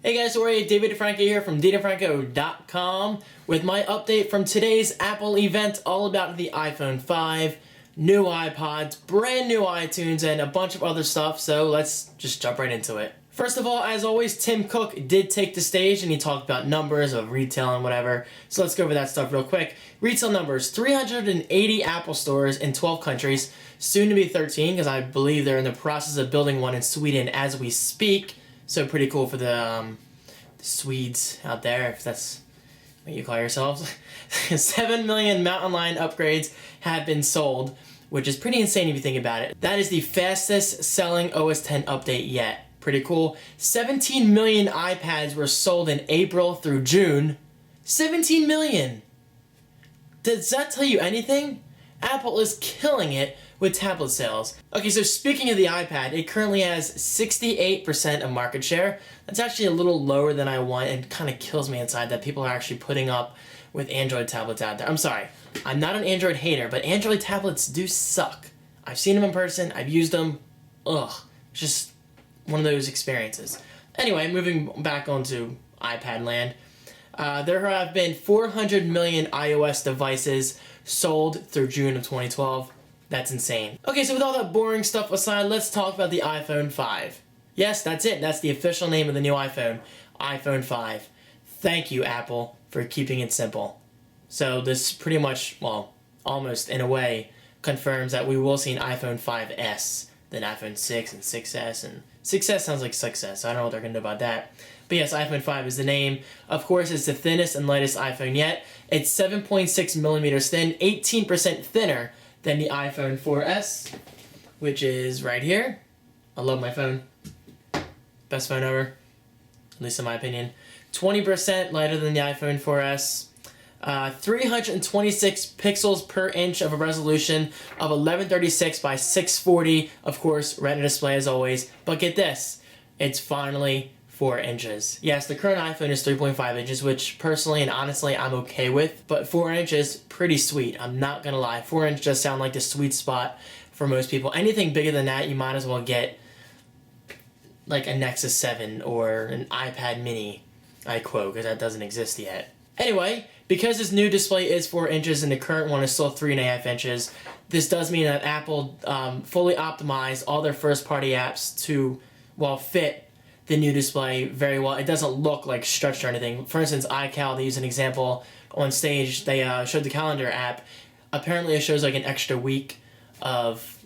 Hey guys, how are you? David Franco here from datafranco.com with my update from today's Apple event all about the iPhone 5, new iPods, brand new iTunes, and a bunch of other stuff, so let's just jump right into it. First of all, as always, Tim Cook did take the stage and he talked about numbers of retail and whatever, so let's go over that stuff real quick. Retail numbers, 380 Apple stores in 12 countries, soon to be 13 because I believe they're in the process of building one in Sweden as we speak. So pretty cool for the Swedes out there, if that's what you call yourselves. 7 million Mountain Lion upgrades have been sold, which is pretty insane if you think about it. That is the fastest selling OS X update yet. Pretty cool. 17 million iPads were sold in April through June. 17 million! Does that tell you anything? Apple is killing it with tablet sales. Okay, so speaking of the iPad, it currently has 68% of market share. That's actually a little lower than I want and kind of kills me inside that people are actually putting up with Android tablets out there. I'm sorry, I'm not an Android hater, but Android tablets do suck. I've seen them in person, I've used them. Ugh, just one of those experiences. Anyway, moving back onto iPad land. There have been 400 million iOS devices sold through June of 2012. That's insane. Okay, so with all that boring stuff aside, let's talk about the iPhone 5. Yes, that's it. That's the official name of the new iPhone. iPhone 5. Thank you, Apple, for keeping it simple. So this pretty much, well, almost in a way, confirms that we will see an iPhone 5S, then iPhone 6 and 6S, and 6S sounds like success. I don't know what they're going to do about that. But yes, iPhone 5 is the name. Of course, it's the thinnest and lightest iPhone yet. It's 7.6 millimeters thin, 18% thinner than the iPhone 4S, which is right here. I love my phone. Best phone ever, at least in my opinion. 20% lighter than the iPhone 4S. 326 pixels per inch of a resolution of 1136 by 640. Of course, Retina display as always. But get this, it's finally 4 inches. Yes, the current iPhone is 3.5 inches, which personally and honestly I'm okay with, but 4 inches, pretty sweet. I'm not gonna lie. 4 inches does sound like the sweet spot for most people. Anything bigger than that, you might as well get like a Nexus 7 or an iPad mini, I quote, because that doesn't exist yet. Anyway, because this new display is 4 inches and the current one is still 3.5 inches, this does mean that Apple fully optimized all their first-party apps to, well, fit the new display very well. It doesn't look like stretched or anything. For instance, iCal, they use an example on stage. They showed the calendar app. Apparently, it shows like an extra week of,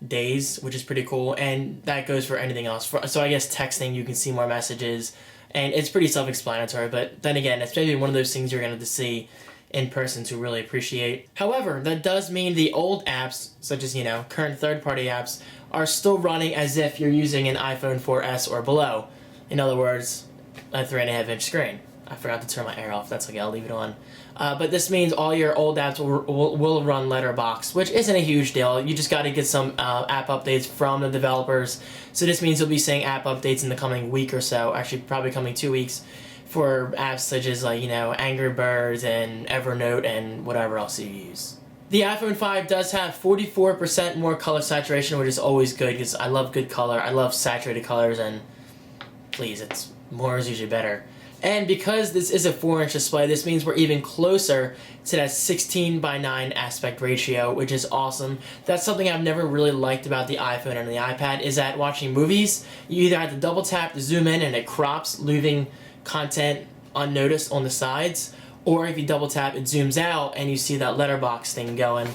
days, which is pretty cool. And that goes for anything else. So I guess texting, you can see more messages. And it's pretty self-explanatory. But then again, it's maybe one of those things you're going to see in person to really appreciate. However, that does mean the old apps, such as, current third-party apps, are still running as if you're using an iPhone 4S or below. In other words, a 3.5-inch screen. I forgot to turn my air off, that's okay, I'll leave it on. But this means all your old apps will run Letterboxd, which isn't a huge deal. You just got to get some app updates from the developers. So this means you'll be seeing app updates in the coming week or so, actually probably coming 2 weeks, for apps such as Angry Birds and Evernote and whatever else you use. The iPhone 5 does have 44% more color saturation, which is always good because I love good color. I love saturated colors, and please, more is usually better. And because this is a 4-inch display, this means we're even closer to that 16:9 aspect ratio, which is awesome. That's something I've never really liked about the iPhone and the iPad, is that watching movies, you either have to double tap to zoom in and it crops, leaving content unnoticed on the sides, or if you double tap, it zooms out and you see that letterbox thing going,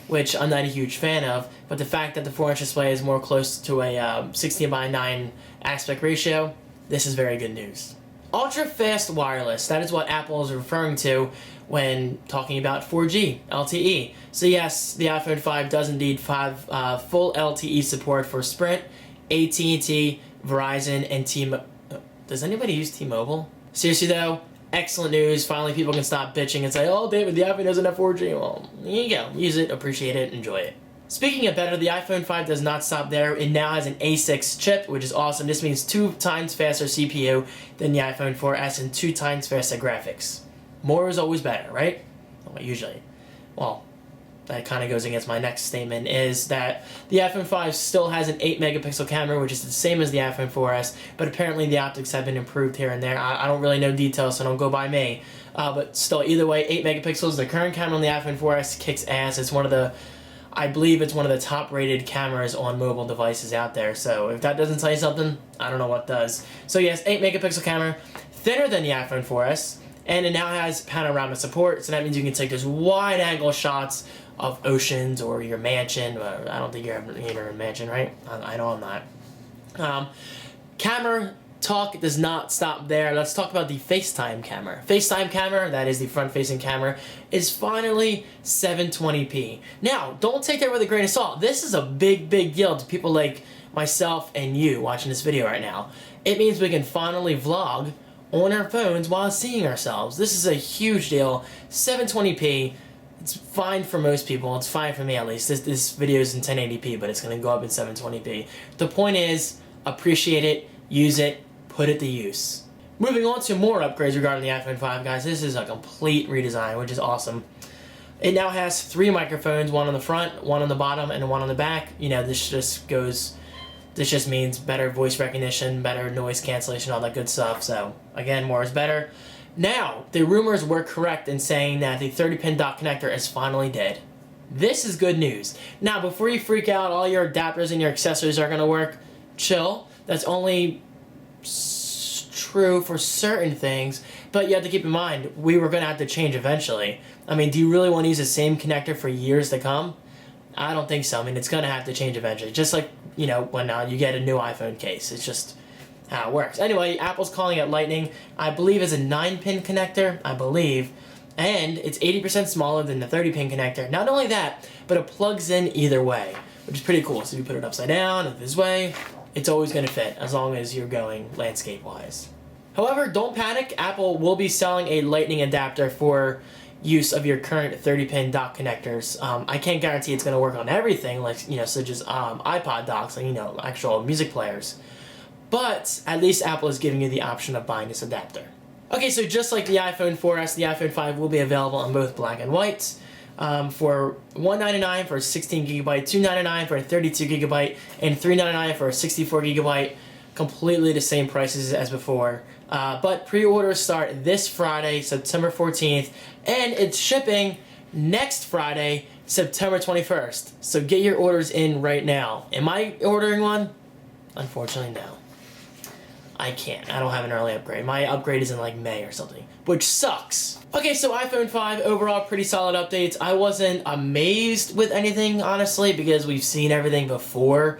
which I'm not a huge fan of. But the fact that the 4-inch display is more close to a 16:9 aspect ratio, this is very good news. Ultra-fast wireless, that is what Apple is referring to when talking about 4G, LTE. So yes, the iPhone 5 does indeed have full LTE support for Sprint, AT&T, Verizon, and T-Mobile. Does anybody use T-Mobile? Seriously though, excellent news. Finally people can stop bitching and say, oh David, the iPhone doesn't have 4G. Well, here you go. Use it, appreciate it, enjoy it. Speaking of better, the iPhone 5 does not stop there. It now has an A6 chip, which is awesome. This means 2 times faster CPU than the iPhone 4S and 2 times faster graphics. More is always better, right? Well, usually. Well, that kind of goes against my next statement, is that the iPhone 5 still has an 8 megapixel camera, which is the same as the iPhone 4S, but apparently the optics have been improved here and there. I don't really know details, so don't go by me. But still, either way, 8 megapixels. The current camera on the iPhone 4S kicks ass. It's one of the, I believe it's one of the top rated cameras on mobile devices out there. So if that doesn't tell you something, I don't know what does. So yes, 8 megapixel camera, thinner than the iPhone 4S, and it now has panorama support. So that means you can take those wide angle shots of oceans or your mansion. I don't think you're in a mansion, right? I know I'm not. Camera talk does not stop there. Let's talk about the FaceTime camera. FaceTime camera, that is the front-facing camera, is finally 720p. Now, don't take that with a grain of salt. This is a big, big deal to people like myself and you watching this video right now. It means we can finally vlog on our phones while seeing ourselves. This is a huge deal. 720p. It's fine for most people. It's fine for me at least. This video is in 1080p, but it's going to go up in 720p. The point is, appreciate it, use it, put it to use. Moving on to more upgrades regarding the iPhone 5, guys. This is a complete redesign, which is awesome. It now has 3 microphones, one on the front, one on the bottom, and one on the back. You know, this just means better voice recognition, better noise cancellation, all that good stuff. So, again, more is better. Now, the rumors were correct in saying that the 30-pin dock connector is finally dead. This is good news. Now, before you freak out, all your adapters and your accessories are going to work. Chill. That's only true for certain things, but you have to keep in mind, we were going to have to change eventually. I mean, do you really want to use the same connector for years to come? I don't think so. I mean, it's going to have to change eventually. Just like, you know, when you get a new iPhone case. It's just how it works. Anyway, Apple's calling it Lightning. I believe it's a 9-pin connector, I believe. And it's 80% smaller than the 30-pin connector. Not only that, but it plugs in either way, which is pretty cool. So if you put it upside down or this way, it's always going to fit as long as you're going landscape-wise. However, don't panic. Apple will be selling a Lightning adapter for use of your current 30-pin dock connectors. I can't guarantee it's going to work on everything, like, you know, such as iPod docks, like, you know, actual music players. But at least Apple is giving you the option of buying this adapter. Okay, so just like the iPhone 4S, the iPhone 5 will be available in both black and white. For $199 for a 16 gigabyte, $299 for a 32 gigabyte, and $399 for a 64 gigabyte. Completely the same prices as before. But pre-orders start this Friday, September 14th, and it's shipping next Friday, September 21st. So get your orders in right now. Am I ordering one? Unfortunately, no. I can't. I don't have an early upgrade. My upgrade is in like May or something, which sucks. Okay, so iPhone 5, overall pretty solid updates. I wasn't amazed with anything, honestly, because we've seen everything before.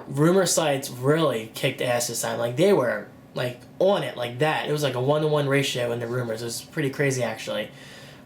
Rumor sites really kicked ass this time. Like, they were like on it like that. It was like a 1-to-1 ratio in the rumors. It was pretty crazy, actually.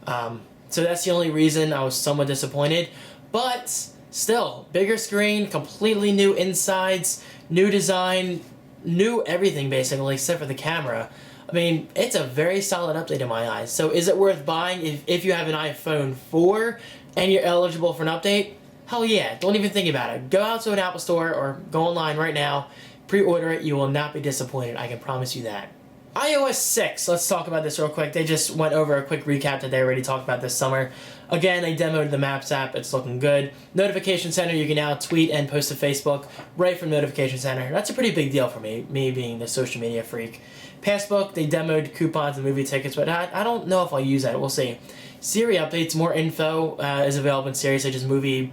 So that's the only reason I was somewhat disappointed. But still, bigger screen, completely new insides, new design, new everything basically except for the camera. I mean, it's a very solid update in my eyes. So is it worth buying if you have an iPhone 4 and you're eligible for an update? Hell yeah, don't even think about it. Go out to an Apple store or go online right now, pre-order it, you will not be disappointed, I can promise you that. iOS 6, let's talk about this real quick. They just went over a quick recap that they already talked about this summer. Again, they demoed the Maps app, it's looking good. Notification Center, you can now tweet and post to Facebook right from Notification Center. That's a pretty big deal for me being the social media freak. Passbook, they demoed coupons and movie tickets, but I don't know if I'll use that, we'll see. Siri updates, more info is available in Siri, such as movie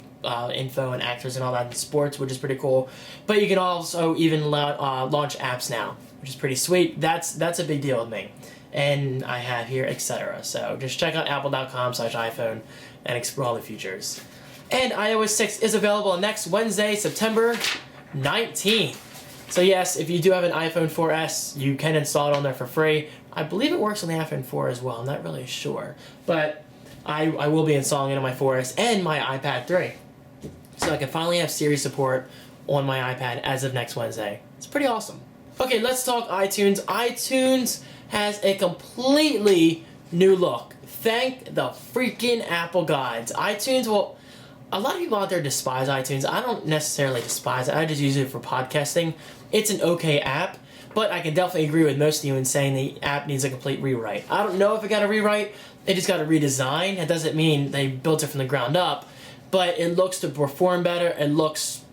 info and actors and all that in sports, which is pretty cool. But you can also even launch apps now, which is pretty sweet. That's a big deal with me. And I have here, etc. So just check out apple.com/iPhone and explore all the features. And iOS 6 is available next Wednesday, September 19th. So yes, if you do have an iPhone 4S, you can install it on there for free. I believe it works on the iPhone 4 as well. I'm not really sure. But I will be installing it on my 4S and my iPad 3. So I can finally have Siri support on my iPad as of next Wednesday. It's pretty awesome. Okay, let's talk iTunes. iTunes has a completely new look. Thank the freaking Apple gods. iTunes, well, a lot of people out there despise iTunes. I don't necessarily despise it. I just use it for podcasting. It's an okay app, but I can definitely agree with most of you in saying the app needs a complete rewrite. I don't know if it got a rewrite. It just got a redesign. It doesn't mean they built it from the ground up. but it looks to perform better. It looks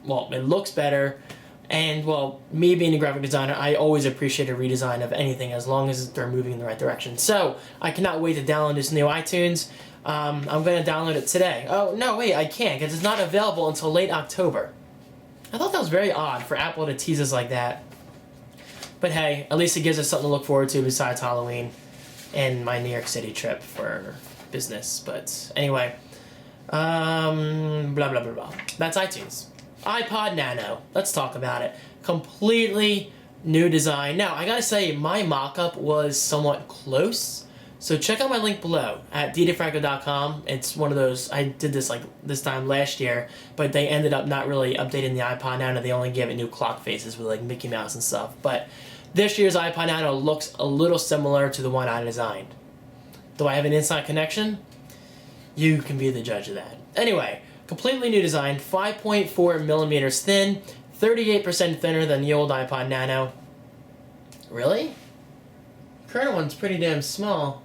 better. And, well, me being a graphic designer, I always appreciate a redesign of anything as long as they're moving in the right direction. So, I cannot wait to download this new iTunes. I'm going to download it today. Oh, no, wait, I can't, because it's not available until late October. I thought that was very odd for Apple to tease us like that. But hey, at least it gives us something to look forward to besides Halloween and my New York City trip for business. But anyway, blah, blah, blah, blah. That's iTunes. iPod Nano. Let's talk about it. Completely new design. Now, I gotta say, my mock-up was somewhat close. So check out my link below at ddfranco.com. It's one of those, I did this like this time last year, but they ended up not really updating the iPod Nano. They only gave it new clock faces with like Mickey Mouse and stuff. But this year's iPod Nano looks a little similar to the one I designed. Do I have an inside connection? You can be the judge of that. Anyway, completely new design, 5.4 millimeters thin, 38% thinner than the old iPod Nano. Really? Current one's pretty damn small.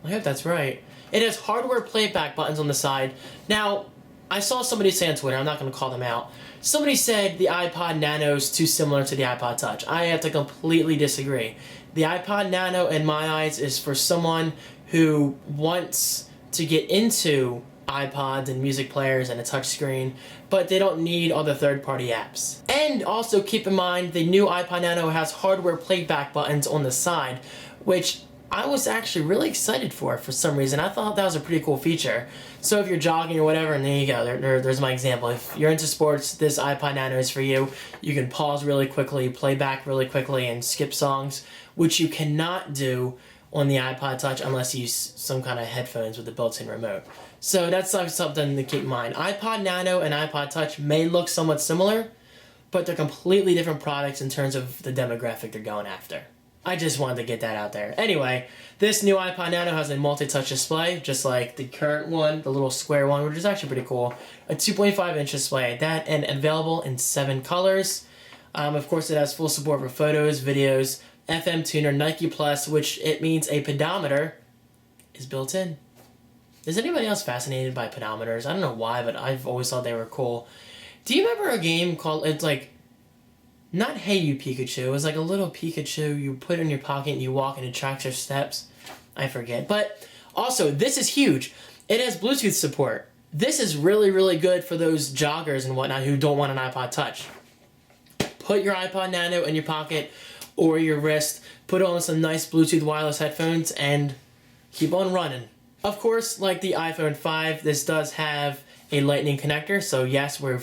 I hope that's right. It has hardware playback buttons on the side. Now, I saw somebody say on Twitter, I'm not going to call them out, somebody said the iPod Nano is too similar to the iPod Touch. I have to completely disagree. The iPod Nano, in my eyes, is for someone who wants to get into iPods and music players and a touchscreen, but they don't need all the third-party apps. And also keep in mind, the new iPod Nano has hardware playback buttons on the side, which I was actually really excited for some reason. I thought that was a pretty cool feature. So if you're jogging or whatever, and there you go, there's my example. If you're into sports, this iPod Nano is for you. You can pause really quickly, play back really quickly, and skip songs, which you cannot do on the iPod Touch unless you use some kind of headphones with a built-in remote. So that's something to keep in mind. iPod Nano and iPod Touch may look somewhat similar, but they're completely different products in terms of the demographic they're going after. I just wanted to get that out there. Anyway, this new iPod Nano has a multi-touch display, just like the current one, the little square one, which is actually pretty cool. A 2.5-inch display at that, and available in 7 colors. Of course, it has full support for photos, videos, FM tuner, Nike Plus, which it means a pedometer is built in. Is anybody else fascinated by pedometers? I don't know why, but I've always thought they were cool. Do you remember a game called, it's like, not Hey You Pikachu, it was like a little Pikachu you put in your pocket and you walk and it tracks your steps? I forget. But also, this is huge. It has Bluetooth support. This is really, really good for those joggers and whatnot who don't want an iPod Touch. Put your iPod Nano in your pocket or your wrist, put on some nice Bluetooth wireless headphones, and keep on running. Of course, like the iPhone 5, this does have a lightning connector, so yes, we're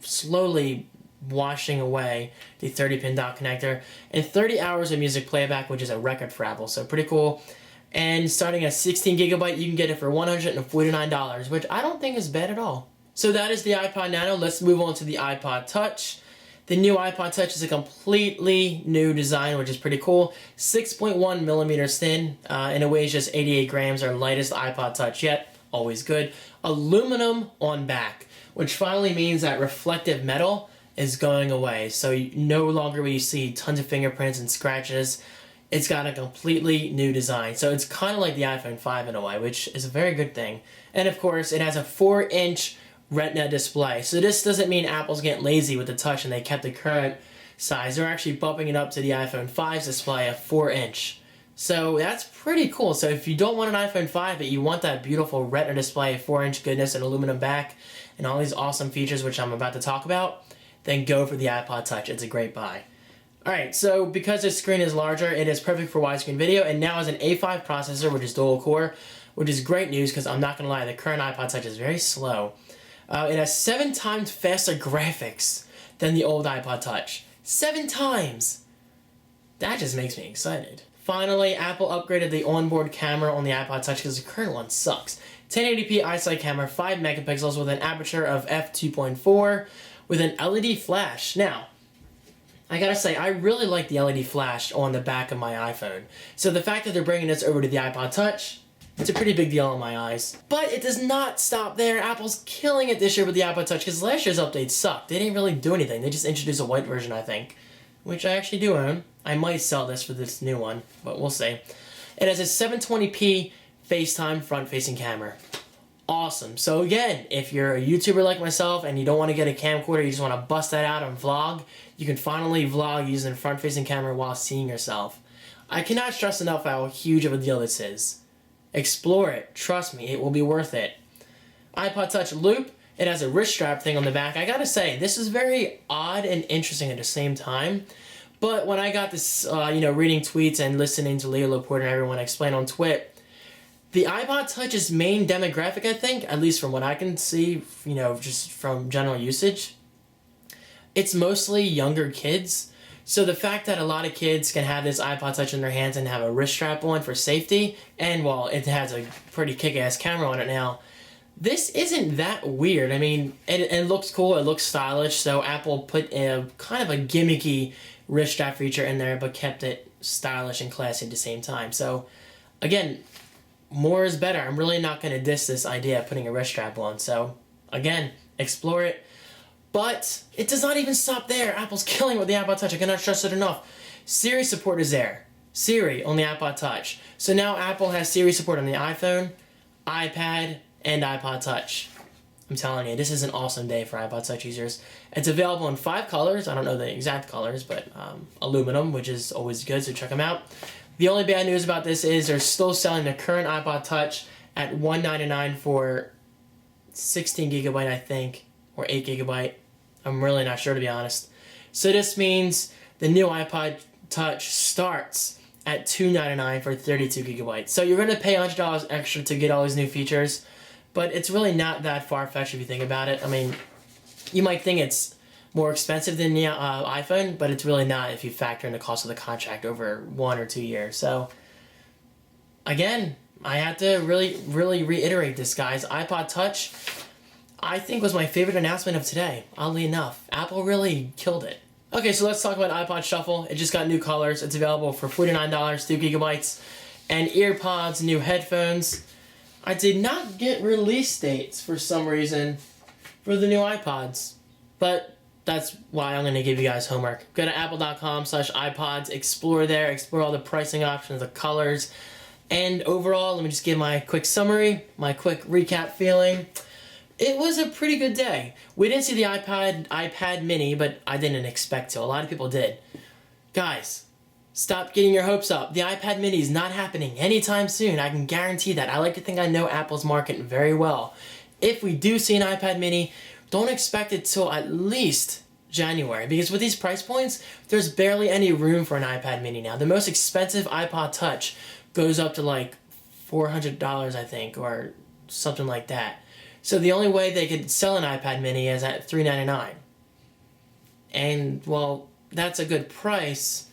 slowly washing away the 30-pin dock connector, and 30 hours of music playback, which is a record for Apple, so pretty cool. And starting at 16 gigabyte, you can get it for $149, which I don't think is bad at all. So that is the iPod Nano. Let's move on to the iPod Touch. The new iPod Touch is a completely new design, which is pretty cool. 6.1 millimeters thin, and it weighs just 88 grams, our lightest iPod Touch yet. Always good. Aluminum on back, which finally means that reflective metal is going away. So no longer will you see tons of fingerprints and scratches. It's got a completely new design. So it's kind of like the iPhone 5 in a way, which is a very good thing. And of course, it has a 4-inch Retina display. So this doesn't mean Apple's getting lazy with the Touch and they kept the current size. They're actually bumping it up to the iPhone 5's display of 4-inch. So that's pretty cool. So if you don't want an iPhone 5, but you want that beautiful Retina display, 4-inch goodness, and aluminum back, and all these awesome features which I'm about to talk about, then go for the iPod Touch. It's a great buy. Alright, so because the screen is larger, it is perfect for widescreen video, and now has an A5 processor, which is dual core, which is great news because I'm not going to lie, the current iPod Touch is very slow. It has 7 times faster graphics than the old iPod Touch. 7 times! That just makes me excited. Finally, Apple upgraded the onboard camera on the iPod Touch because the current one sucks. 1080p iSight camera, 5 megapixels with an aperture of f2.4 with an LED flash. Now, I gotta say, I really like the LED flash on the back of my iPhone. So the fact that they're bringing this over to the iPod Touch, it's a pretty big deal in my eyes. But it does not stop there. Apple's killing it this year with the iPod Touch because last year's update sucked. They didn't really do anything. They just introduced a white version, I think, which I actually do own. I might sell this for this new one, but we'll see. It has a 720p FaceTime front-facing camera. awesome. So again, if you're a YouTuber like myself and you don't want to get a camcorder, you just want to bust that out and vlog, you can finally vlog using a front-facing camera while seeing yourself. I cannot stress enough how huge of a deal this is. Explore it. Trust me, it will be worth it. iPod Touch Loop. It has a wrist strap thing on the back. I gotta say, this is very odd and interesting at the same time. But when I got this, reading tweets and listening to Leo Laporte and everyone explain on Twit, the iPod Touch's main demographic, I think, at least from what I can see, just from general usage, it's mostly younger kids. So the fact that a lot of kids can have this iPod Touch in their hands and have a wrist strap on for safety, and while it has a pretty kick-ass camera on it now, this isn't that weird. I mean, it looks cool, it looks stylish, so Apple put a kind of a gimmicky wrist strap feature in there, but kept it stylish and classy at the same time. So, again, more is better. I'm really not going to diss this idea of putting a wrist strap on. So, again, explore it. But it does not even stop there. Apple's killing it with the iPod Touch. I cannot stress it enough. Siri support is there. Siri on the iPod Touch. So now Apple has Siri support on the iPhone, iPad, and iPod Touch. I'm telling you, this is an awesome day for iPod Touch users. It's available in 5 colors. I don't know the exact colors, but aluminum, which is always good, so check them out. The only bad news about this is they're still selling the current iPod Touch at $199 for 16 gigabyte, I think, or 8 gigabyte. I'm really not sure, to be honest. So this means the new iPod Touch starts at $299 for 32 gigabytes. So you're going to pay $100 extra to get all these new features, but it's really not that far-fetched if you think about it. I mean, you might think it's more expensive than the iPhone, but it's really not if you factor in the cost of the contract over 1 or 2 years. So, again, I have to really reiterate this, guys. iPod Touch, I think, was my favorite announcement of today, oddly enough. Apple really killed it. Okay, so let's talk about iPod Shuffle. It just got new colors. It's available for $49, 2 gigabytes, and earpods, new headphones. I did not get release dates for some reason for the new iPods, but that's why I'm going to give you guys homework. Go to apple.com/iPods, explore there, explore all the pricing options, the colors, and overall, let me just give my quick summary, my quick recap feeling. It was a pretty good day. We didn't see the iPad mini, but I didn't expect to. A lot of people did. Guys, stop getting your hopes up. The iPad mini is not happening anytime soon. I can guarantee that. I like to think I know Apple's market very well. If we do see an iPad mini, don't expect it till at least January, because with these price points, there's barely any room for an iPad mini now. The most expensive iPod Touch goes up to like $400, I think, or something like that. So the only way they could sell an iPad mini is at $399. And, well, that's a good price,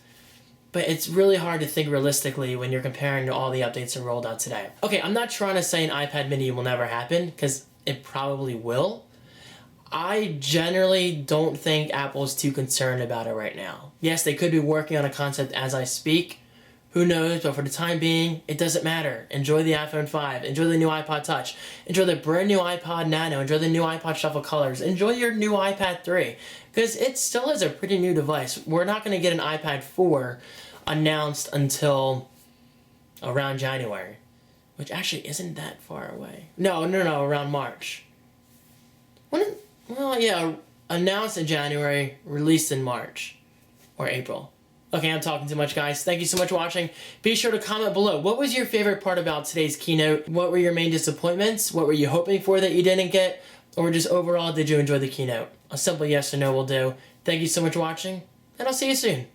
but it's really hard to think realistically when you're comparing to all the updates that rolled out today. Okay, I'm not trying to say an iPad mini will never happen, because it probably will. I generally don't think Apple's too concerned about it right now. Yes, they could be working on a concept as I speak. Who knows, but for the time being, it doesn't matter. Enjoy the iPhone 5. Enjoy the new iPod Touch. Enjoy the brand new iPod Nano. Enjoy the new iPod Shuffle colors. Enjoy your new iPad 3. Because it still is a pretty new device. We're not going to get an iPad 4 announced until around January. Which actually isn't that far away. No, around March. Announced in January, released in March. Or April. Okay, I'm talking too much, guys. Thank you so much for watching. Be sure to comment below. What was your favorite part about today's keynote? What were your main disappointments? What were you hoping for that you didn't get? Or just overall, did you enjoy the keynote? A simple yes or no will do. Thank you so much for watching, and I'll see you soon.